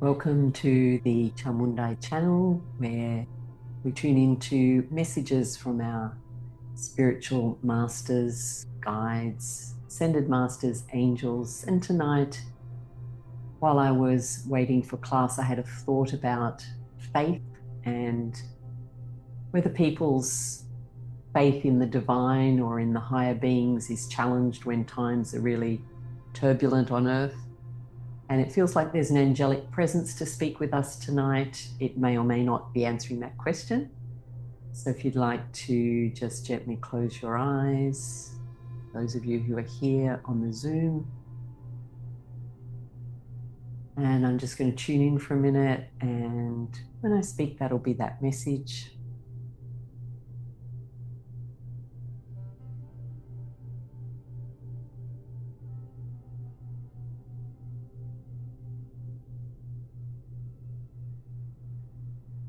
Welcome to the Chamundai channel, where we tune into messages from our spiritual masters, guides, ascended masters, angels. And tonight, while I was waiting for class, I had a thought about faith and whether people's faith in the divine or in the higher beings is challenged when times are really turbulent on earth. And it feels like there's an angelic presence to speak with us tonight. It may or may not be answering that question. So if you'd like to just gently close your eyes, those of you who are here on the Zoom. And I'm just going to tune in for a minute. And when I speak, that'll be that message.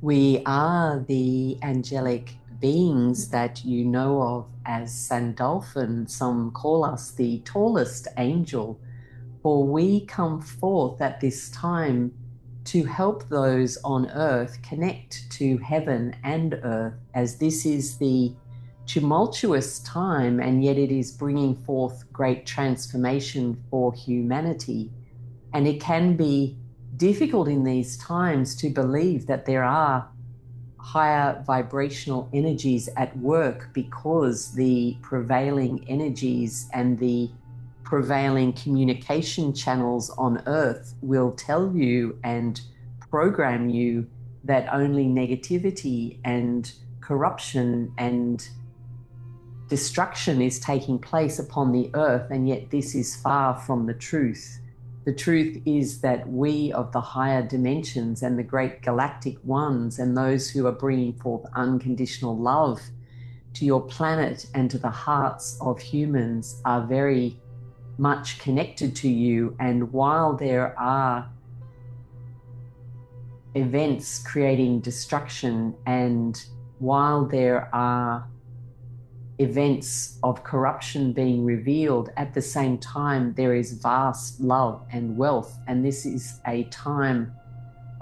We are the angelic beings that you know of as Sandalphon. Some call us the tallest angel, for we come forth at this time to help those on earth connect to heaven and earth, as this is the tumultuous time, and yet it is bringing forth great transformation for humanity. And it can be difficult in these times to believe that there are higher vibrational energies at work, because the prevailing energies and the prevailing communication channels on earth will tell you and program you that only negativity and corruption and destruction is taking place upon the earth, and yet this is far from the truth. The truth is that we of the higher dimensions and the great galactic ones, and those who are bringing forth unconditional love to your planet and to the hearts of humans, are very much connected to you. And while there are events creating destruction, and while there are events of corruption being revealed, at the same time there is vast love and wealth. And this is a time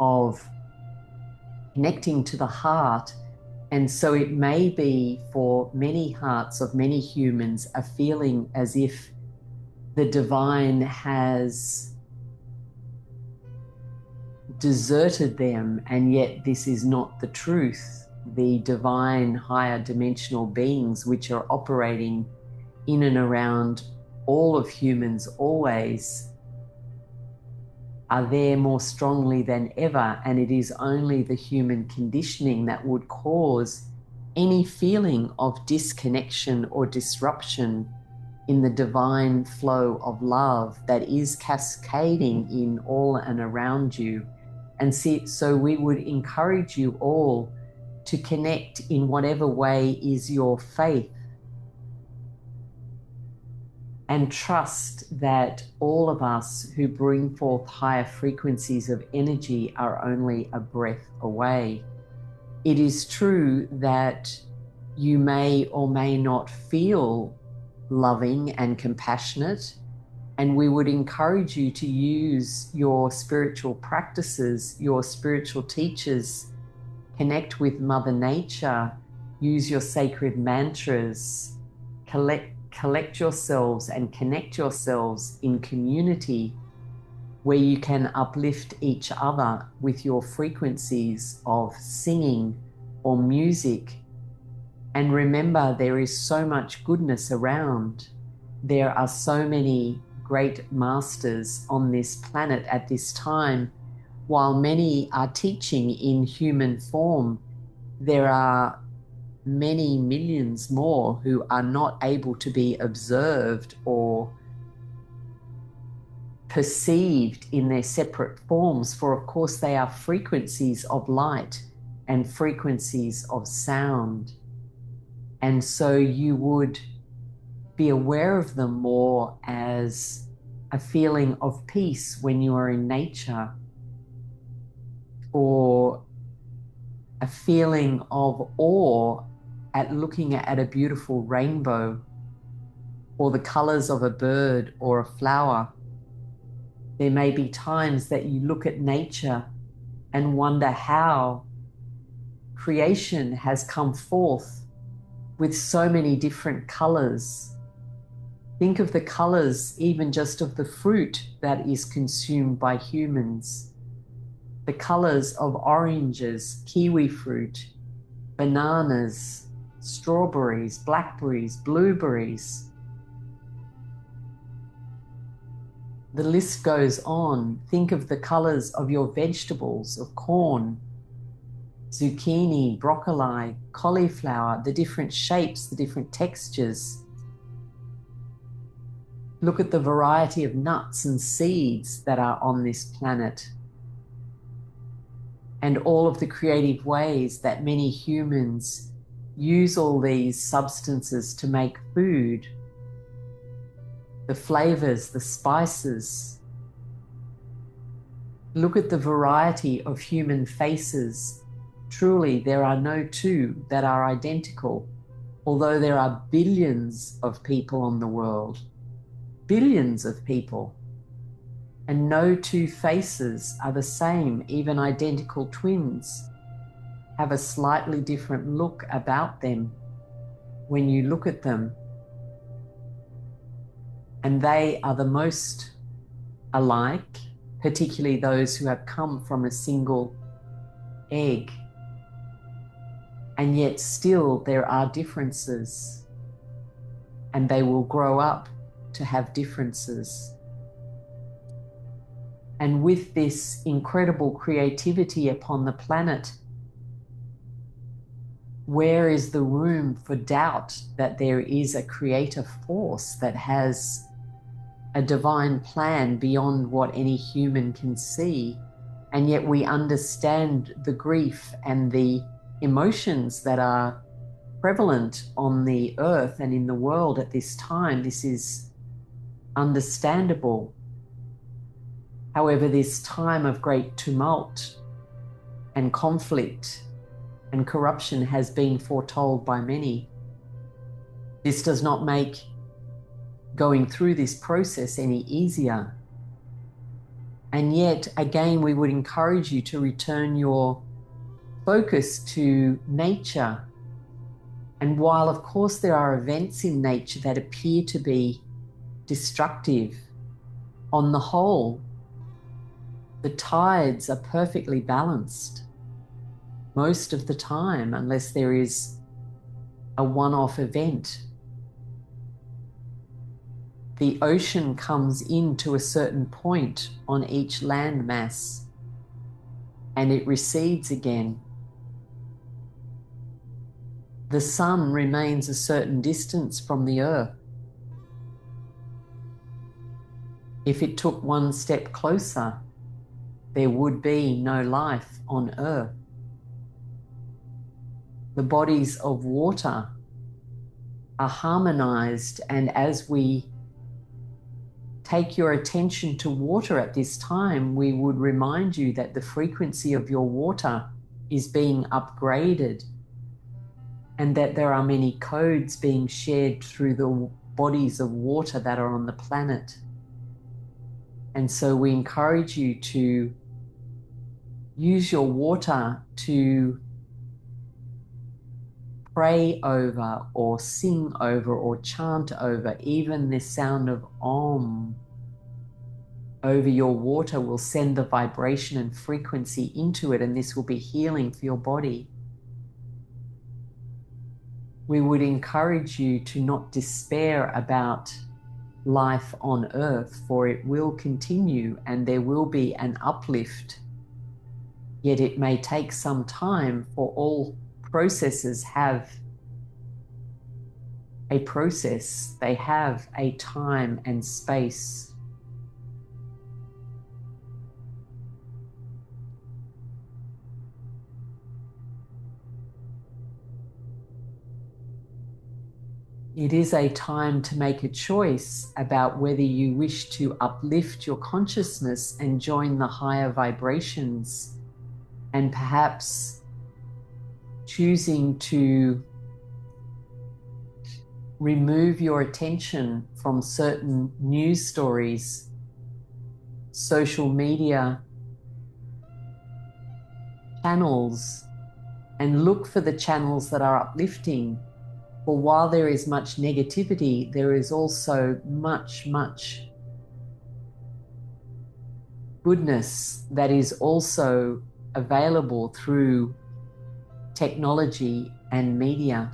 of connecting to the heart. And so it may be for many hearts of many humans a feeling as if the divine has deserted them, and yet this is not the truth. The divine higher dimensional beings, which are operating in and around all of humans always, are there more strongly than ever. And it is only the human conditioning that would cause any feeling of disconnection or disruption in the divine flow of love that is cascading in all and around you. And so we would encourage you all to connect in whatever way is your faith, and trust that all of us who bring forth higher frequencies of energy are only a breath away. It is true that you may or may not feel loving and compassionate, and we would encourage you to use your spiritual practices, your spiritual teachers. Connect with Mother Nature, use your sacred mantras, collect yourselves and connect yourselves in community, where you can uplift each other with your frequencies of singing or music. And remember, there is so much goodness around. There are so many great masters on this planet at this time. While many are teaching in human form, there are many millions more who are not able to be observed or perceived in their separate forms, for of course they are frequencies of light and frequencies of sound. And so you would be aware of them more as a feeling of peace when you are in nature, or a feeling of awe at looking at a beautiful rainbow, or the colors of a bird or a flower. There may be times that you look at nature and wonder how creation has come forth with so many different colors. Think of the colors even just of the fruit that is consumed by humans. The colors of oranges, kiwi fruit, bananas, strawberries, blackberries, blueberries. The list goes on. Think of the colors of your vegetables, of corn, zucchini, broccoli, cauliflower, the different shapes, the different textures. Look at the variety of nuts and seeds that are on this planet, and all of the creative ways that many humans use all these substances to make food. The flavors, the spices. Look at the variety of human faces. Truly, there are no two that are identical, although there are billions of people on the world. Billions of people. And no two faces are the same. Even identical twins have a slightly different look about them when you look at them. And they are the most alike, particularly those who have come from a single egg. And yet still there are differences, and they will grow up to have differences. And with this incredible creativity upon the planet, where is the room for doubt that there is a creator force that has a divine plan beyond what any human can see? And yet we understand the grief and the emotions that are prevalent on the earth and in the world at this time. This is understandable. However, this time of great tumult and conflict and corruption has been foretold by many. This does not make going through this process any easier. And yet, again, we would encourage you to return your focus to nature. And while, of course, there are events in nature that appear to be destructive, on the whole, the tides are perfectly balanced most of the time, unless there is a one-off event. The ocean comes into a certain point on each land mass, and it recedes again. The sun remains a certain distance from the earth. If it took one step closer, there would be no life on earth. The bodies of water are harmonized, and as we take your attention to water at this time, we would remind you that the frequency of your water is being upgraded, and that there are many codes being shared through the bodies of water that are on the planet. And so we encourage you to use your water to pray over or sing over or chant over. Even the sound of Om over your water will send the vibration and frequency into it, and this will be healing for your body. We would encourage you to not despair about life on earth, for it will continue and there will be an uplift. Yet it may take some time, for all processes have a process. They have a time and space. It is a time to make a choice about whether you wish to uplift your consciousness and join the higher vibrations, and perhaps choosing to remove your attention from certain news stories social media channels and look for the channels that are uplifting. For while there is much negativity, there is also much goodness that is also available through technology and media.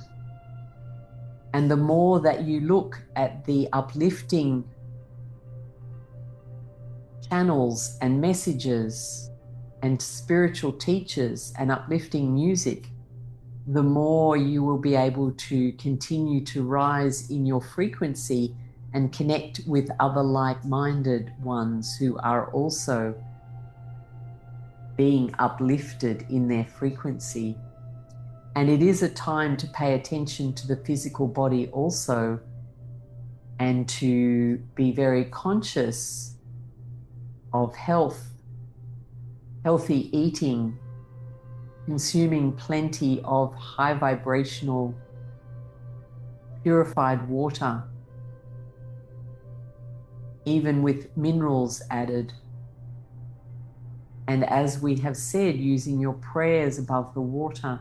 And the more that you look at the uplifting channels and messages and spiritual teachers and uplifting music, the more you will be able to continue to rise in your frequency and connect with other like-minded ones who are also being uplifted in their frequency. And it is a time to pay attention to the physical body also, and to be very conscious of health, healthy eating, consuming plenty of high vibrational purified water, even with minerals added. And as we have said, using your prayers above the water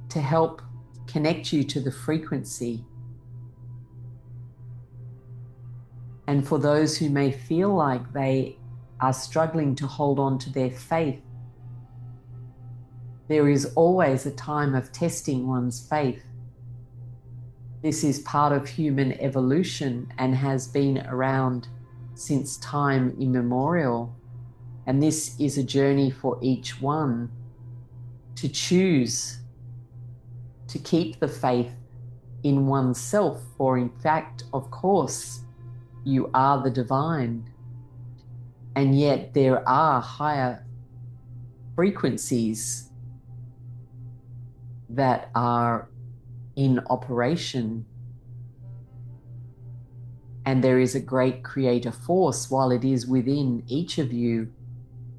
to help connect you to the frequency. And for those who may feel like they are struggling to hold on to their faith, there is always a time of testing one's faith. This is part of human evolution and has been around since time immemorial. And this is a journey for each one to choose to keep the faith in oneself, for in fact, of course, you are the divine. And yet there are higher frequencies that are in operation. And there is a great creator force. While it is within each of you,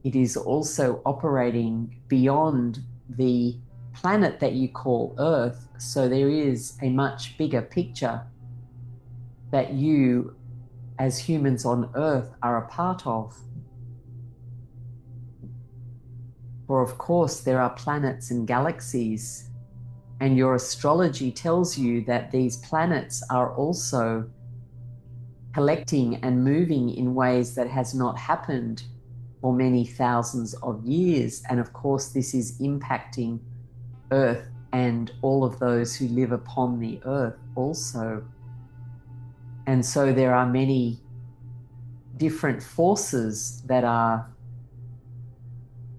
it is also operating beyond the planet that you call Earth. So there is a much bigger picture that you as humans on Earth are a part of. For of course there are planets and galaxies, and your astrology tells you that these planets are also collecting and moving in ways that has not happened for many thousands of years. And of course this is impacting Earth and all of those who live upon the Earth also. And so there are many different forces that are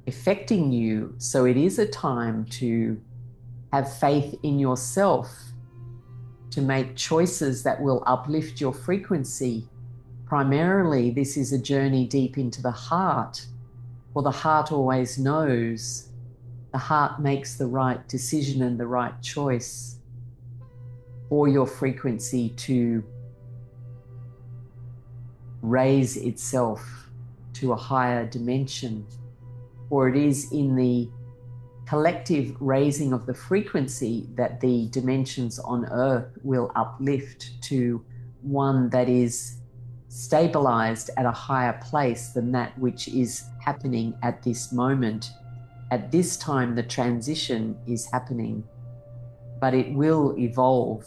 affecting you. So it is a time to have faith in yourself, to make choices that will uplift your frequency. Primarily, this is a journey deep into the heart, for the heart always knows. The heart makes the right decision and the right choice for your frequency to raise itself to a higher dimension. For it is in the collective raising of the frequency that the dimensions on Earth will uplift to one that is stabilized at a higher place than that which is happening at this moment. At this time, the transition is happening, but it will evolve,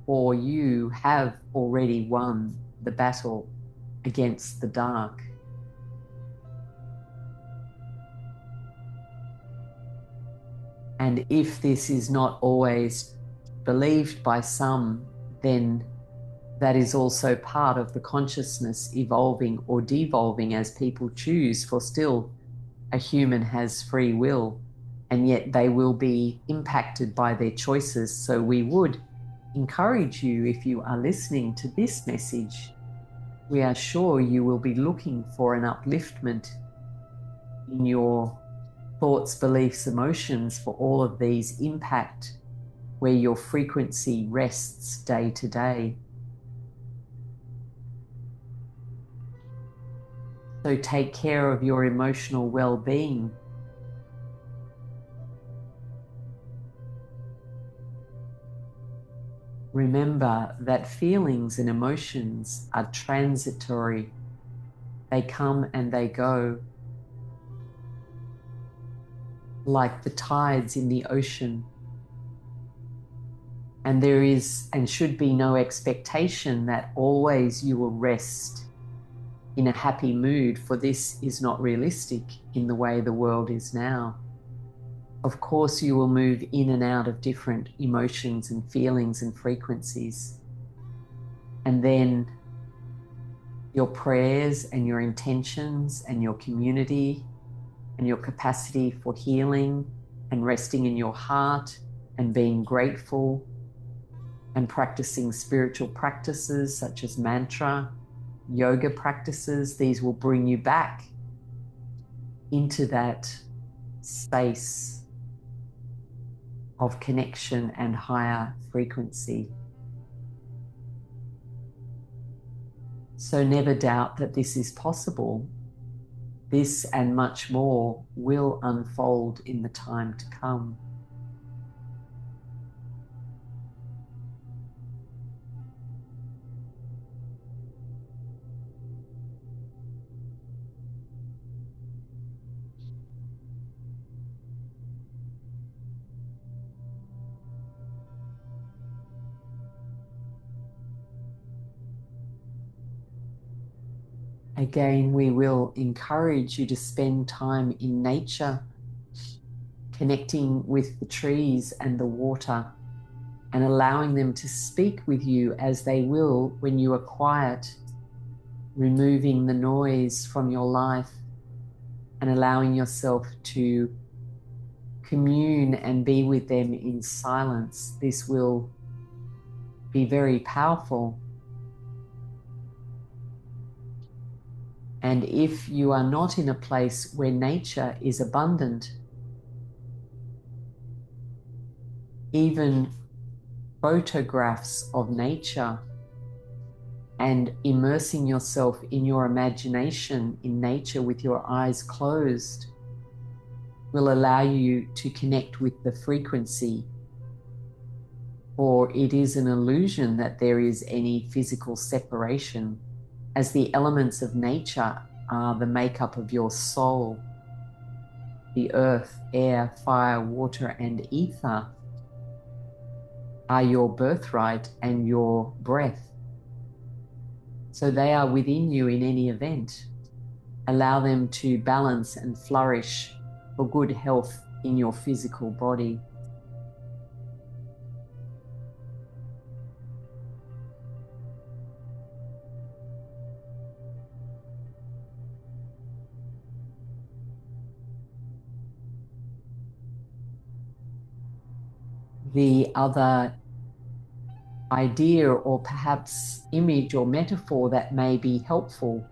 for you have already won the battle against the dark. And if this is not always believed by some, then that is also part of the consciousness evolving or devolving as people choose, for still a human has free will, and yet they will be impacted by their choices. So we would encourage you, if you are listening to this message, we are sure you will be looking for an upliftment in your thoughts, beliefs, emotions, for all of these impact where your frequency rests day to day. So take care of your emotional well-being. remember that feelings and emotions are transitory. They come and they go, like the tides in the ocean. And there is and should be no expectation that always you will rest in a happy mood, for this is not realistic in the way the world is now. Of course, you will move in and out of different emotions and feelings and frequencies. And then your prayers and your intentions and your community and your capacity for healing and resting in your heart and being grateful and practicing spiritual practices such as mantra, yoga practices, these will bring you back into that space of connection and higher frequency. So never doubt that this is possible. This and much more will unfold in the time to come. Again, we will encourage you to spend time in nature, connecting with the trees and the water, and allowing them to speak with you as they will when you are quiet, removing the noise from your life and allowing yourself to commune and be with them in silence. This will be very powerful. And if you are not in a place where nature is abundant, even photographs of nature and immersing yourself in your imagination in nature with your eyes closed will allow you to connect with the frequency. For it is an illusion that there is any physical separation, as the elements of nature are the makeup of your soul. The earth, air, fire, water, and ether are your birthright and your breath. So they are within you in any event. Allow them to balance and flourish for good health in your physical body. The other idea or perhaps image or metaphor that may be helpful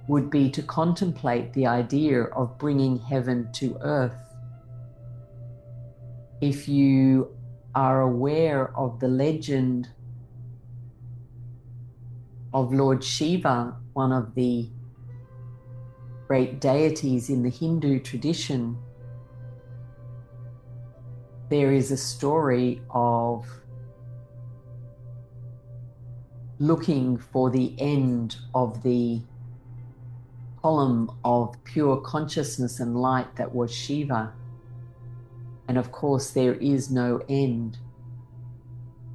would be to contemplate the idea of bringing heaven to earth. If you are aware of the legend of Lord Shiva, one of the great deities in the Hindu tradition, there is a story of looking for the end of the column of pure consciousness and light that was Shiva. And of course, there is no end.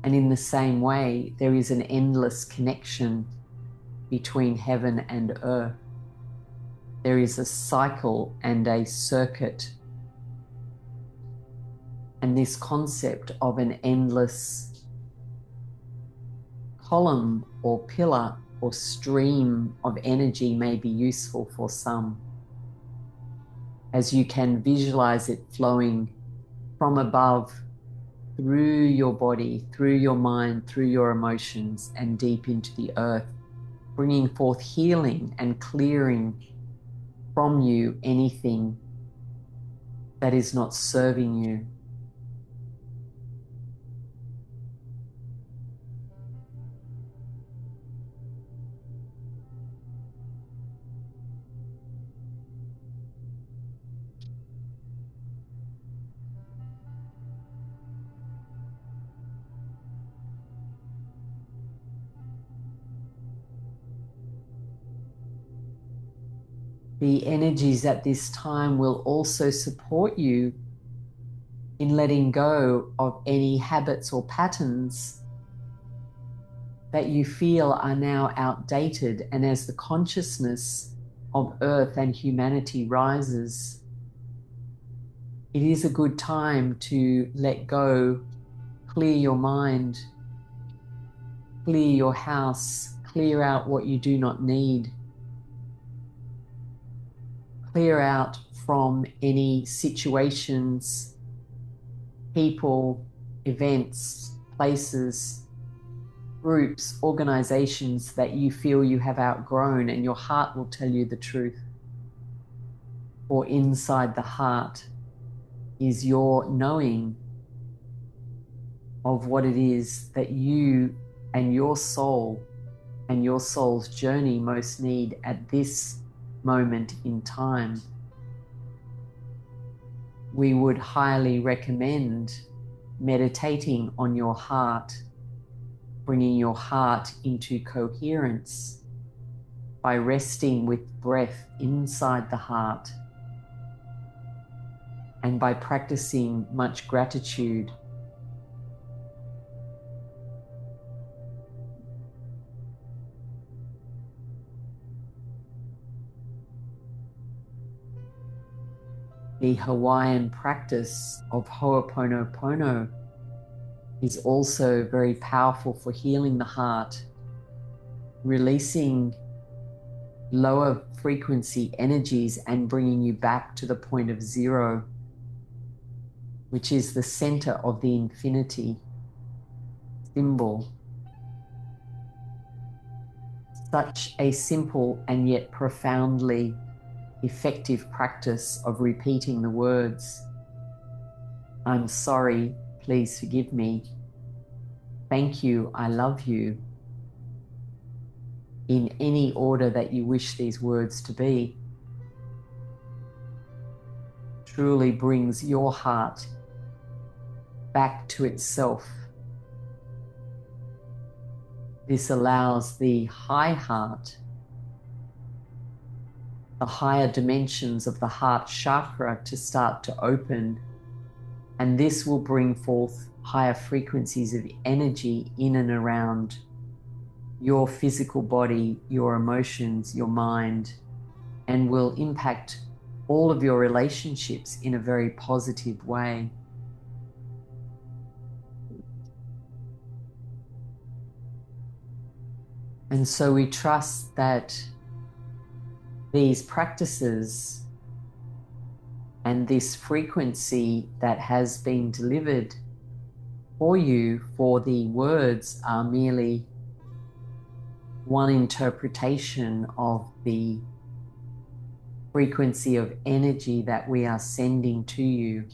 And in the same way, there is an endless connection between heaven and earth. There is a cycle and a circuit. And this concept of an endless column or pillar or stream of energy may be useful for some, as you can visualize it flowing from above through your body, through your mind, through your emotions, and deep into the earth, bringing forth healing and clearing from you anything that is not serving you. The energies at this time will also support you in letting go of any habits or patterns that you feel are now outdated. And as the consciousness of Earth and humanity rises, it is a good time to let go, clear your mind, clear your house, clear out what you do not need, clear out from any situations, people, events, places, groups, organizations that you feel you have outgrown, and your heart will tell you the truth. For inside the heart is your knowing of what it is that you and your soul and your soul's journey most need at this moment in time. We would highly recommend meditating on your heart, bringing your heart into coherence by resting with breath inside the heart and by practicing much gratitude. The Hawaiian practice of Ho'oponopono is also very powerful for healing the heart, releasing lower frequency energies and bringing you back to the point of zero, which is the center of the infinity symbol. Such a simple and yet profoundly effective practice of repeating the words, "I'm sorry, please forgive me. Thank you, I love you," in any order that you wish these words to be, truly brings your heart back to itself. This allows the high heart, the higher dimensions of the heart chakra, to start to open, and this will bring forth higher frequencies of energy in and around your physical body, your emotions, your mind, and will impact all of your relationships in a very positive way. And so we trust that these practices and this frequency that has been delivered for you, for the words are merely one interpretation of the frequency of energy that we are sending to you.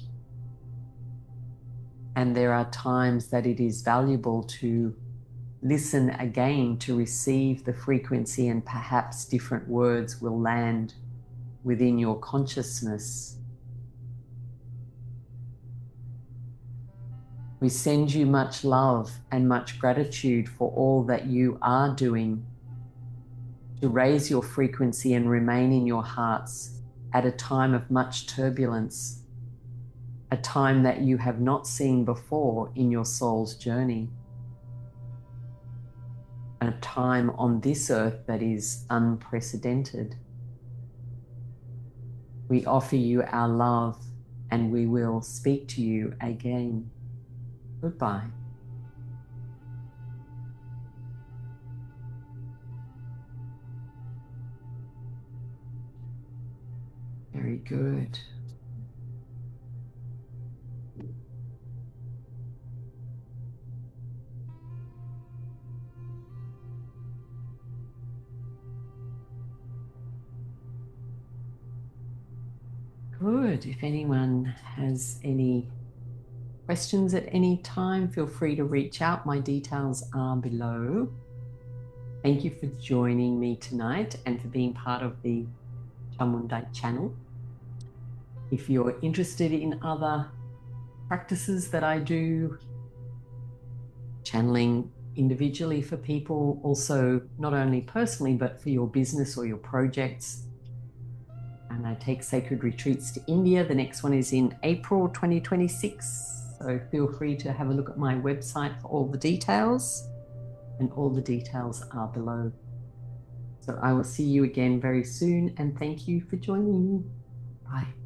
And there are times that it is valuable to listen again to receive the frequency, and perhaps different words will land within your consciousness. We send you much love and much gratitude for all that you are doing to raise your frequency and remain in your hearts at a time of much turbulence, a time that you have not seen before in your soul's journey, a time on this earth that is unprecedented. We offer you our love, and we will speak to you again. Goodbye. Very good. Good. If anyone has any questions at any time, feel free to reach out. My details are below. Thank you for joining me tonight and for being part of the Chamundai channel. If you're interested in other practices that I do, channeling individually for people, also not only personally, but for your business or your projects, and I take sacred retreats to India. The next one is in April 2026. So feel free to have a look at my website for all the details, and all the details are below. So I will see you again very soon, and thank you for joining me. Bye.